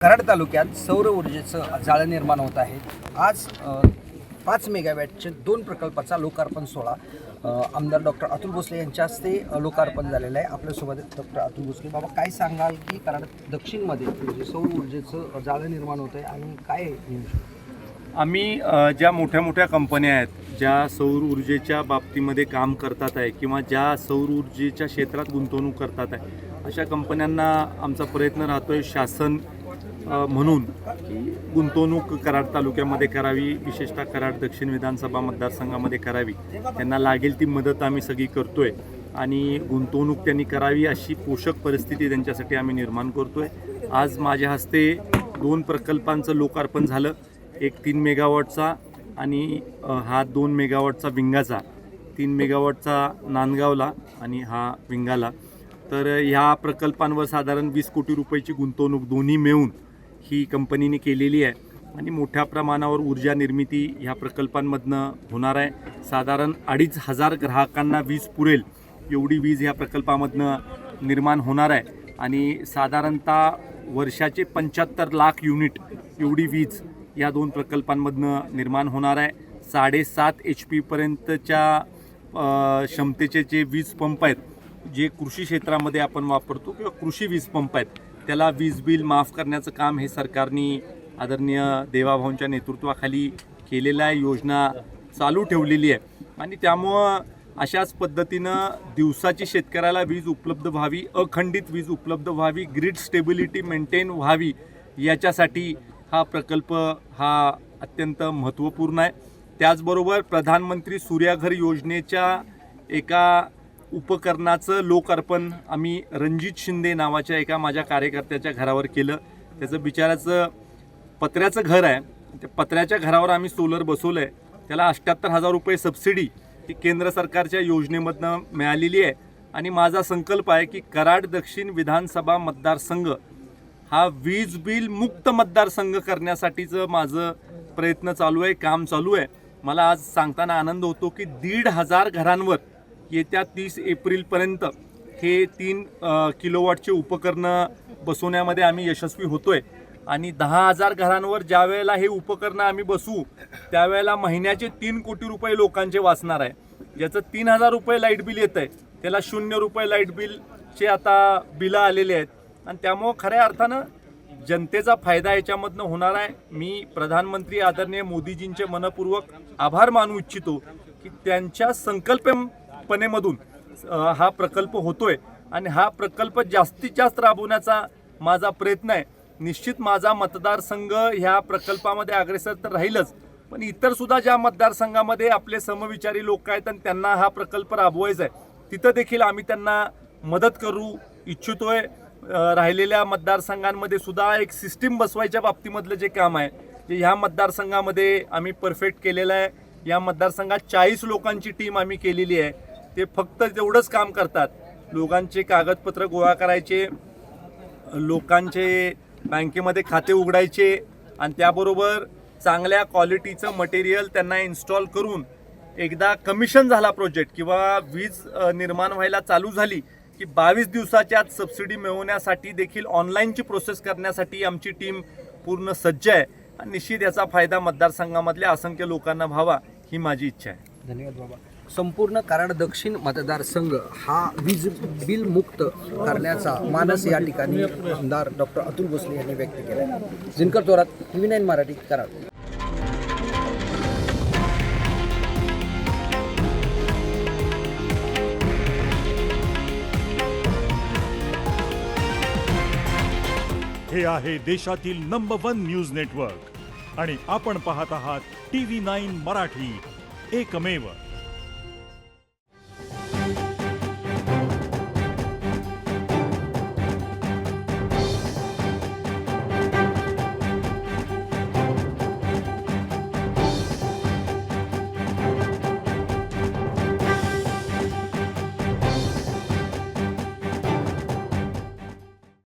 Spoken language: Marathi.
कराड तालुक्यात सौर ऊर्जेचं जाळं निर्माण होत आहे। आज 5 मेगावॅटचे 2 प्रकल्पाचा लोकार्पण सोहळा आमदार डॉक्टर अतुल भोसले यांच्या हस्ते लोकार्पण झालेलं आहे। आपल्यासोबत डॉक्टर अतुल भोसले, बाबा काय सांगाल की कराड दक्षिणमध्ये सौर ऊर्जेचं जाळं निर्माण होतं आहे आणि काय आम्ही ज्या मोठ्या मोठ्या कंपन्या आहेत ज्या सौर ऊर्जेच्या बाबतीमध्ये काम करतात आहे किंवा ज्या सौर ऊर्जेच्या क्षेत्रात गुंतवणूक करतात आहे अशा कंपन्यांना आमचा प्रयत्न राहतो आहे शासन म्हणून की गुंतवणूक कराड तालुक्यामध्ये करावी, विशेषतः कराड दक्षिण विधानसभा मतदारसंघामध्ये करावी। त्यांना लागेल ती मदत आम्ही सगळी करतो आहे आणि गुंतवणूक त्यांनी करावी अशी पोषक परिस्थिती त्यांच्यासाठी आम्ही निर्माण करतो आहे। आज माझ्या हस्ते 2 प्रकल्पांचं लोकार्पण झालं, एक 3 मेगावॉटचा आणि हा 2 मेगावॉटचा विंगाचा, 3 मेगावॉटचा नांदगावला आणि हा विंगाला। तर ह्या प्रकल्पांवर साधारण 20 कोटी रुपयाची गुंतवणूक दोन्ही मिळून ही कंपनीने केलेली आहे आणि मोठ्या प्रमाणावर ऊर्जा निर्मिती ह्या प्रकल्पांमधनं होणार आहे। साधारण 2,500 ग्राहकांना वीज पुरेल एवढी वीज ह्या प्रकल्पामधनं निर्माण होणार आहे आणि साधारणतः वर्षाचे 75 लाख युनिट एवढी वीज या 2 प्रकल्पांमधनं निर्माण होणार आहे। 7.5 HP पर्यंतच्या क्षमतेचे जे वीज पंप आहेत जे कृषी क्षेत्रामध्ये आपण वापरतो किंवा कृषी वीज पंप आहेत त्याला वीज बिल माफ करण्याचं काम हे सरकारने आदरणीय देवाभाऊंच्या नेतृत्वाखाली केलेलं आहे, योजना चालू ठेवलेली आहे आणि त्यामुळं अशाच पद्धतीनं दिवसाची शेतकऱ्याला वीज उपलब्ध व्हावी, अखंडित वीज उपलब्ध व्हावी, ग्रीड स्टेबिलिटी मेंटेन व्हावी याच्यासाठी हा प्रकल्प हा अत्यंत महत्त्वपूर्ण आहे। त्याचबरोबर प्रधानमंत्री सूर्यघर योजनेच्या एका उपकरणाचं लोकार्पण आम्ही रणजित शिंदे नावाच्या एका माझ्या कार्यकर्त्याच्या घरावर केलं। त्याचं बिचाराचं पत्र्याचं घर आहे, त्या पत्र्याच्या घरावर आम्ही सोलर बसवलं आहे। त्याला 78,000 रुपये सबसिडी ती केंद्र सरकारच्या योजनेमधनं मिळालेली आहे आणि माझा संकल्प आहे की कराड दक्षिण विधानसभा मतदारसंघ हा वीज बिल मुक्त मतदारसंघ करण्यासाठीचं माझं प्रयत्न चालू आहे, काम चालू आहे। मला आज सांगताना आनंद होतो की 1,500 घरांवर येत्या 30 एप्रिलपर्यंत हे 3 किलोवॉटचे उपकरणं बसवण्यामध्ये आम्ही यशस्वी होतो आहे आणि 10,000 घरांवर ज्या वेळेला हे उपकरणं आम्ही बसवू त्यावेळेला महिन्याचे 3 कोटी रुपये लोकांचे वाचणार आहे। ज्याचं 3,000 रुपये लाईट बिल येतं आहे त्याला 0 रुपये लाईट बिलचे आता बिलं आलेले आहेत आणि त्यामुळं खऱ्या अर्थानं जनतेचा फायदा याच्यामधनं होणार आहे। मी प्रधानमंत्री आदरणीय मोदीजींचे मनपूर्वक आभार मानू इच्छितो की त्यांच्या संकल्पनेमधून हा प्रकल्प होतोय आणि हा प्रकल्प जास्तीत जास्त राबवण्याचा माझा प्रयत्न आहे। निश्चित माझा मतदारसंघ ह्या प्रकल्पामध्ये अग्रेसर तर राहीलच, पण इतर सुद्धा ज्या मतदारसंघामध्ये आपले समविचारी लोक आहेत आणि त्यांना हा प्रकल्प राबवायचा आहे तिथं देखील आम्ही त्यांना मदत करू इच्छितोय। राहिलेल्या मतदारसंघांमध्ये सुद्धा एक सिस्टीम बसवायच्या बाबतीमधलं जे काम आहे जे ह्या मतदारसंघामध्ये आम्ही परफेक्ट केलेलं आहे। या मतदारसंघात 40 लोकांची टीम आम्ही केलेली आहे, ते फक्त तेवढंच काम करतात, लोकांचे कागदपत्र गोळा करायचे, लोकांचे बँकेमध्ये खाते उघडायचे आणि त्याबरोबर चांगल्या क्वालिटीचं मटेरियल त्यांना इन्स्टॉल करून एकदा कमिशन झाला प्रोजेक्ट किंवा वीज निर्माण व्हायला चालू झाली की 22 दिवसाच्या आत सबसिडी मिळवण्यासाठी देखील ऑनलाईनची प्रोसेस करण्यासाठी आमची टीम पूर्ण सज्ज आहे आणि निश्चित याचा फायदा मतदारसंघामधल्या असंख्य लोकांना व्हावा ही माझी इच्छा आहे। धन्यवाद बाबा। संपूर्ण कराड दक्षिण मतदारसंघ हा वीज बिल मुक्त करण्याचा मानस या ठिकाणी आमदार डॉक्टर अतुल भोसले यांनी व्यक्त केला आहे। जिनकर जोरात, TV9 मराठी, कराड। हे आहे देशातील नंबर 1 न्यूज नेटवर्क आणि आपण पाहत आहात TV9 मराठी, एकमेव।